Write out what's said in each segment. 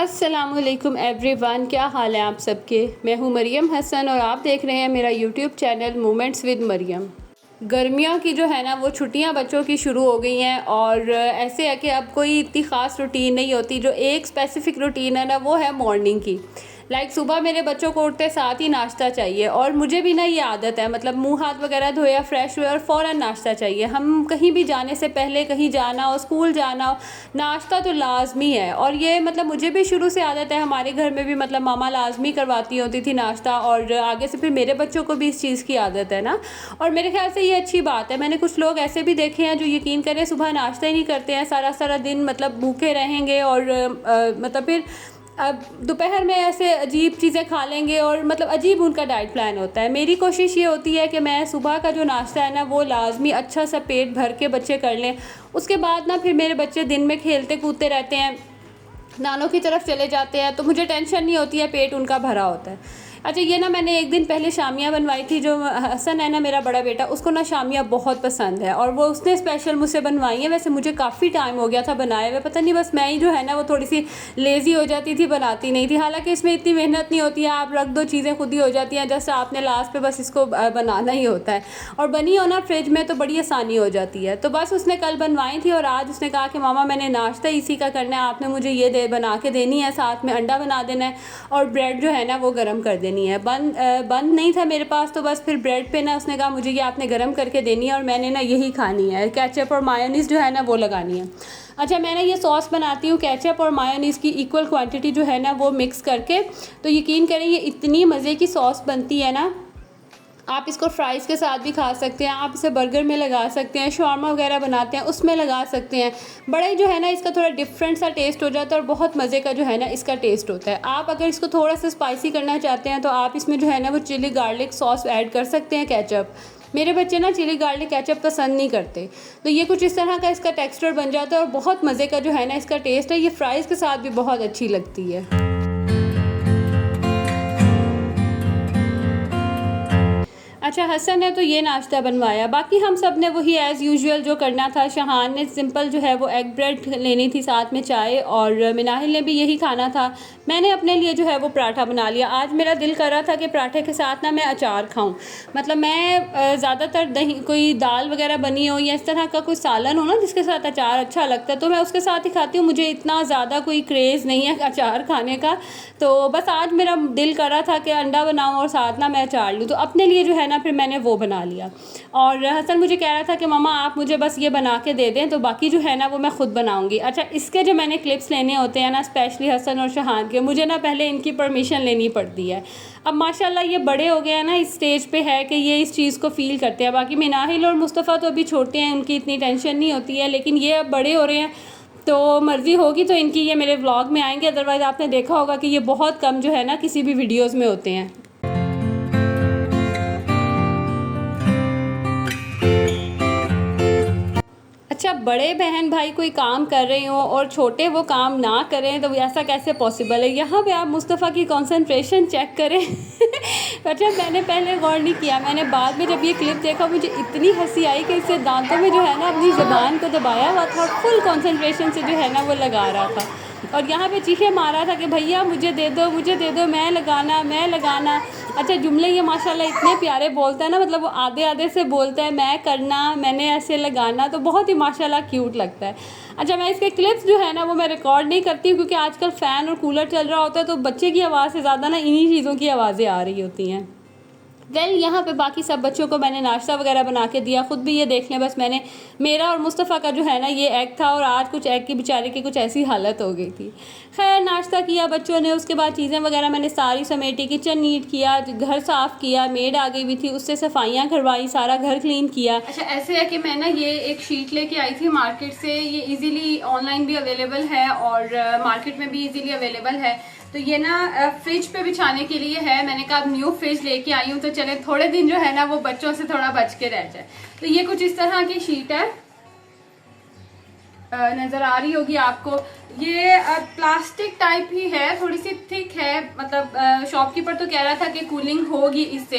अस्सलामुअलैकुम एवरीवन, क्या हाल है आप सबके। मैं हूँ मरियम हसन और आप देख रहे हैं मेरा YouTube channel moments with Mariyam. गर्मियों की जो है ना वो छुट्टियां बच्चों की शुरू हो गई हैं और ऐसे है कि अब कोई इतनी ख़ास रूटीन नहीं होती। जो एक स्पेसिफ़िक रूटीन है ना वो है मॉर्निंग की। सुबह मेरे बच्चों को उठते साथ ही नाश्ता चाहिए और मुझे भी ना ये आदत है, मतलब मुंह हाथ वगैरह धोया, फ्रेश हुए और फ़ौरन नाश्ता चाहिए। हम कहीं भी जाने से पहले, कहीं जाना हो, स्कूल जाना हो, नाश्ता तो लाजमी है। और ये मतलब मुझे भी शुरू से आदत है, हमारे घर में भी मतलब मामा लाजमी करवाती होती थी नाश्ता, और आगे से फिर मेरे बच्चों को भी इस चीज़ की आदत है ना। और मेरे ख्याल से ये अच्छी बात है। मैंने कुछ लोग ऐसे भी देखे हैं जो यकीन करें सुबह नाश्ता ही नहीं करते हैं, सारा सारा दिन मतलब भूखे रहेंगे और मतलब फिर अब दोपहर में ऐसे अजीब चीज़ें खा लेंगे और मतलब अजीब उनका डाइट प्लान होता है। मेरी कोशिश ये होती है कि मैं सुबह का जो नाश्ता है ना वो लाजमी अच्छा सा पेट भर के बच्चे कर लें। उसके बाद ना फिर मेरे बच्चे दिन में खेलते कूदते रहते हैं, नानों की तरफ चले जाते हैं, तो मुझे टेंशन नहीं होती है, पेट उनका भरा होता है। अच्छा, ये ना मैंने एक दिन पहले शामियाँ बनवाई थी। जो हसन है ना मेरा बड़ा बेटा, उसको ना शामियाँ बहुत पसंद है और वो उसने स्पेशल मुझसे बनवाई है। वैसे मुझे काफ़ी टाइम हो गया था बनाए हुए, पता नहीं बस मैं ही जो है ना वो थोड़ी सी लेज़ी हो जाती थी, बनाती नहीं थी। हालांकि इसमें इतनी मेहनत नहीं होती है, आप रख दो चीज़ें खुद ही हो जाती हैं, जैसे आपने लास्ट पे बस इसको बनाना ही होता है और बनी हो ना फ्रिज में तो बड़ी आसानी हो जाती है। तो बस उसने कल बनवाई थी और आज उसने कहा कि मामा मैंने नाश्ता इसी का करना है, आपने मुझे ये बना के देनी है, साथ में अंडा बना देना है और ब्रेड जो है ना वो गर्म कर देनी है। बंद नहीं था मेरे पास, तो बस फिर ब्रेड पे ना उसने कहा मुझे ये आपने गर्म करके देनी है और मैंने ना यही खानी है, केचप और मायोनीज़ जो है ना वो लगानी है। अच्छा, मैं ना ये सॉस बनाती हूँ केचप और मायोनीज़ की इक्वल क्वांटिटी जो है ना वो मिक्स करके, तो यकीन करें ये इतनी मज़े की सॉस बनती है ना। आप इसको फ्राइज़ के साथ भी खा सकते हैं, आप इसे बर्गर में लगा सकते हैं, शॉर्मा वगैरह बनाते हैं उसमें लगा सकते हैं। बड़ा ही जो है ना इसका थोड़ा डिफरेंट सा टेस्ट हो जाता है और बहुत मज़े का जो है ना इसका टेस्ट होता है। आप अगर इसको थोड़ा सा स्पाइसी करना चाहते हैं तो आप इसमें जो है ना वो चिली गार्लिक सॉस ऐड कर सकते हैं, केचप। मेरे बच्चे ना चिली गार्लिक केचप पसंद नहीं करते, तो ये कुछ इस तरह का इसका टेक्सचर बन जाता है और बहुत मज़े का जो है ना इसका टेस्ट है। ये फ्राइज़ के साथ भी बहुत अच्छी लगती है। अच्छा, हसन ने तो ये नाश्ता बनवाया, बाकी हम सब ने वही एज़ यूजुअल जो करना था। शहान ने सिंपल जो है वो एग ब्रेड लेनी थी, साथ में चाय, और मिनाहिल ने भी यही खाना था। मैंने अपने लिए जो है वो पराठा बना लिया। आज मेरा दिल कर रहा था कि पराठे के साथ ना मैं अचार खाऊं। मतलब मैं ज़्यादातर दही, कोई दाल वगैरह बनी हो या इस तरह का कोई सालन हो ना जिसके साथ अचार अच्छा लगता है, तो मैं उसके साथ ही खाती हूँ। मुझे इतना ज़्यादा कोई क्रेज़ नहीं है अचार खाने का, तो बस आज मेरा दिल कर रहा था कि अंडा बनाऊँ और साथ ना मैं अचार लूँ, तो अपने लिए जो है ना फिर मैंने वो बना लिया। और हसन मुझे कह रहा था कि मामा आप मुझे बस ये बना के दे दें, तो बाकी जो है ना वो मैं ख़ुद बनाऊंगी। अच्छा, इसके जो मैंने क्लिप्स लेने होते हैं ना, स्पेशली हसन और शहान के, मुझे ना पहले इनकी परमिशन लेनी पड़ती है। अब माशाल्लाह ये बड़े हो गए हैं ना, इस स्टेज पे है कि ये इस चीज़ को फ़ील करते हैं। बाकी मिनाहिल और मुस्तफ़ा तो अभी छोटे हैं, उनकी इतनी टेंशन नहीं होती है, लेकिन ये अब बड़े हो रहे हैं, तो मर्ज़ी होगी तो इनकी ये मेरे व्लॉग में आएंगे। अदरवाइज़ आपने देखा होगा कि ये बहुत कम जो है ना किसी भी वीडियोज़ में होते हैं। अच्छा, बड़े बहन भाई कोई काम कर रहे हो और छोटे वो काम ना करें तो ऐसा कैसे पॉसिबल है। यहाँ पे आप मुस्तफ़ा की कंसंट्रेशन चेक करें। अच्छा, मैंने पहले गौर नहीं किया, मैंने बाद में जब ये क्लिप देखा मुझे इतनी हंसी आई कि इससे दांतों में जो है ना अपनी ज़ुबान को दबाया हुआ था, फुल कंसंट्रेशन से जो है ना वो लगा रहा था और यहाँ पे चीखे मारा था कि भैया मुझे दे दो, मुझे दे दो, मैं लगाना, मैं लगाना। अच्छा, जुमले ये माशाल्लाह इतने प्यारे बोलता है ना, मतलब वो आधे आधे से बोलता है, मैं करना, मैंने ऐसे लगाना, तो बहुत ही माशाल्लाह क्यूट लगता है। अच्छा, मैं इसके क्लिप्स जो है ना वो मैं रिकॉर्ड नहीं करती हूँ क्योंकि आजकल फ़ैन और कूलर चल रहा होता है, तो बच्चे की आवाज़ से ज़्यादा ना इन्हीं चीज़ों की आवाज़ें आ रही होती हैं। यहाँ पे बाकी सब बच्चों को मैंने नाश्ता वगैरह बना के दिया, ख़ुद भी ये देख लें, बस मैंने, मेरा और मुस्तफ़ा का जो है ना ये एग था और आज कुछ एग की बेचारे की कुछ ऐसी हालत हो गई थी। खैर, नाश्ता किया बच्चों ने, उसके बाद चीज़ें वगैरह मैंने सारी समेटी, किचन नीट किया, घर साफ़ किया, मेड आ गई हुई थी उससे सफाइयाँ करवाई, सारा घर क्लीन किया। अच्छा, ऐसे है कि मैं ना ये एक शीट लेके आई थी मार्केट से, ये ईज़िली ऑनलाइन भी अवेलेबल है और मार्केट में भी ईज़िली अवेलेबल है। तो ये ना फ्रिज पे बिछाने के लिए है। मैंने कहा अब न्यू फ्रिज लेके आई हूँ तो चले थोड़े दिन जो है ना वो बच्चों से थोड़ा बच के रह जाए। तो ये कुछ इस तरह की शीट है, नजर आ रही होगी आपको। ये प्लास्टिक टाइप ही है, थोड़ी सी थिक है, मतलब शॉपकीपर तो कह रहा था कि कूलिंग होगी इससे,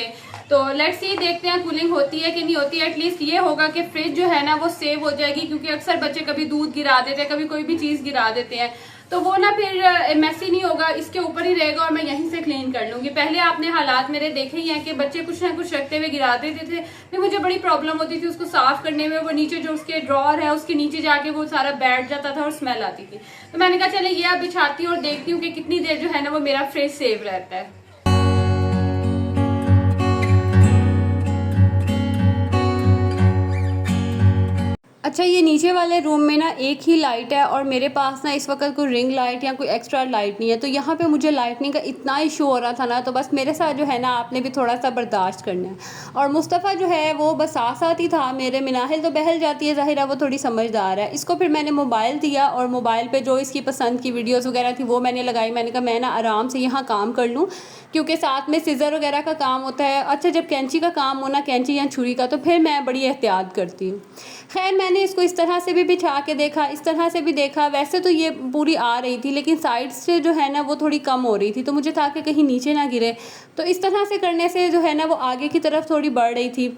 तो लेट्स सी, देखते हैं कूलिंग होती है कि नहीं होती है। एटलीस्ट ये होगा कि फ्रिज जो है ना वो सेव हो जाएगी, क्योंकि अक्सर बच्चे कभी दूध गिरा देते हैं, कभी कोई भी चीज़ गिरा देते हैं, तो वो ना फिर मैसी नहीं होगा, इसके ऊपर ही रहेगा और मैं यहीं से क्लीन कर लूंगी। पहले आपने हालात मेरे देखे ही हैं कि बच्चे कुछ ना कुछ रखते हुए गिरा देते थे, फिर मुझे बड़ी प्रॉब्लम होती थी उसको साफ करने में। वो नीचे जो उसके ड्रॉर है उसके नीचे जाके वो सारा बैठ जाता था और स्मेल आती थी। तो मैंने कहा चले ये अब बिछाती हूँ और देखती हूँ कि कितनी देर जो है ना वो मेरा फ्रिज सेव रहता है। अच्छा, ये नीचे वाले रूम में ना एक ही लाइट है और मेरे पास ना इस वक्त कोई रिंग लाइट या कोई एक्स्ट्रा लाइट नहीं है। तो यहाँ पे मुझे लाइटनिंग का इतना इशू हो रहा था ना, तो बस मेरे साथ जो है ना आपने भी थोड़ा सा बर्दाश्त करना है। और मुस्तफ़ा जो है वो बस साथ साथ ही था मेरे। मिनाहिल तो बहल जाती है, ज़ाहिर है वो थोड़ी समझदार है। इसको फिर मैंने मोबाइल दिया और मोबाइल पर जो इसकी पसंद की वीडियोज़ वगैरह थी वो मैंने लगाई। मैंने कहा मैं ना आराम से यहाँ काम कर लूँ, क्योंकि साथ में सीज़र वगैरह का काम होता है। अच्छा, जब कैंची का काम हो ना, कैंची या छुरी का, तो फिर मैं बड़ी एहतियात करती हूँ। खैर मैंने इसको इस तरह से भी बिछा के देखा, इस तरह से भी देखा। वैसे तो ये पूरी आ रही थी, लेकिन साइड से जो है ना वो थोड़ी कम हो रही थी, तो मुझे था कि कहीं नीचे ना गिरे। तो इस तरह से करने से जो है ना वो आगे की तरफ थोड़ी बढ़ रही थी।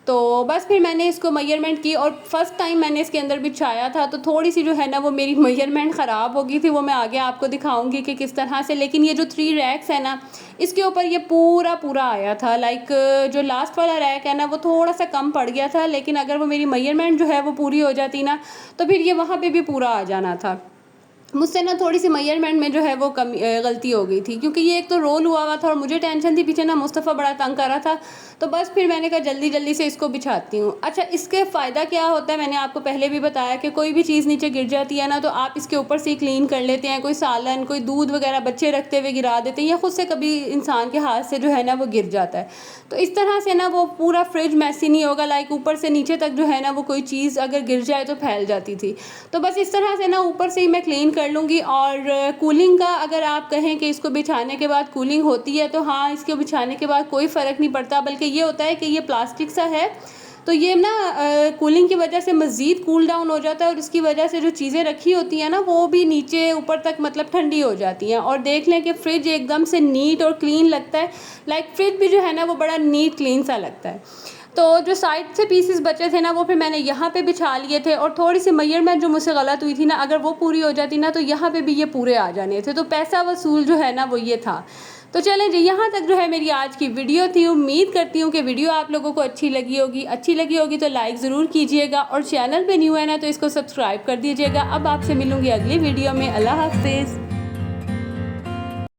तो बस फिर मैंने इसको मेजरमेंट की और फर्स्ट टाइम मैंने इसके अंदर बिछाया था, तो थोड़ी सी जो है ना वो मेरी मेजरमेंट ख़राब हो गई थी। वो मैं आगे आपको दिखाऊंगी कि किस तरह से। लेकिन ये जो 3 रैक्स है ना, इसके ऊपर ये पूरा आया था। लाइक जो लास्ट वाला रैक है ना वो थोड़ा सा कम पड़ गया था, लेकिन अगर वो मेरी मेजरमेंट जो है वो पूरी हो जाती ना, तो फिर ये वहाँ पे भी पूरा आ जाना था। मुझसे ना थोड़ी सी मेजरमेंट में जो है वो गलती हो गई थी, क्योंकि ये एक तो रोल हुआ था और मुझे टेंशन थी, पीछे ना मुस्तफ़ा बड़ा तंग कर रहा था। तो बस फिर मैंने कहा जल्दी जल्दी से इसको बिछाती हूँ। अच्छा, इसके फ़ायदा क्या होता है, मैंने आपको पहले भी बताया कि कोई भी चीज़ नीचे गिर जाती है ना, तो आप इसके ऊपर से ही क्लीन कर लेते हैं। कोई सालन, कोई दूध वगैरह बच्चे रखते हुए गिरा देते हैं, या खुद से कभी इंसान के हाथ से जो है ना वो गिर जाता है। तो इस तरह से ना वो पूरा फ्रिज मैसी नहीं होगा। लाइक ऊपर से नीचे तक जो है ना वो कोई चीज़ अगर गिर जाए तो फैल जाती थी। तो बस इस तरह से ना ऊपर से ही मैं क्लीन कर लूँगी। और कूलिंग का अगर आप कहें कि इसको बिछाने के बाद कूलिंग होती है, तो हाँ, इसके बिछाने के बाद कोई फ़र्क नहीं पड़ता। बल्कि ये होता है कि ये प्लास्टिक सा है, तो ये ना कूलिंग की वजह से मज़ीद कूल डाउन हो जाता है और इसकी वजह से जो चीज़ें रखी होती हैं ना वो भी नीचे ऊपर तक मतलब ठंडी हो जाती हैं। और देख लें कि फ्रिज एकदम से नीट और क्लीन लगता है। लाइक फ्रिज भी जो है ना वो बड़ा नीट क्लीन सा लगता है। तो जो साइड से पीसेस बचे थे ना वो फिर मैंने यहाँ पे बिछा लिए थे, और थोड़ी सी मेजरमेंट जो मुझसे गलत हुई थी ना, अगर वो पूरी हो जाती ना तो यहाँ पे भी ये पूरे आ जाने थे। तो पैसा वसूल जो है ना वो ये था। तो चलें जी, यहाँ तक जो है मेरी आज की वीडियो थी। उम्मीद करती हूँ कि वीडियो आप लोगों को अच्छी लगी होगी तो लाइक ज़रूर कीजिएगा, और चैनल पे न्यू है ना तो इसको सब्सक्राइब कर दीजिएगा। अब आपसे मिलूँगी अगली वीडियो में। अल्लाह हाफिज़।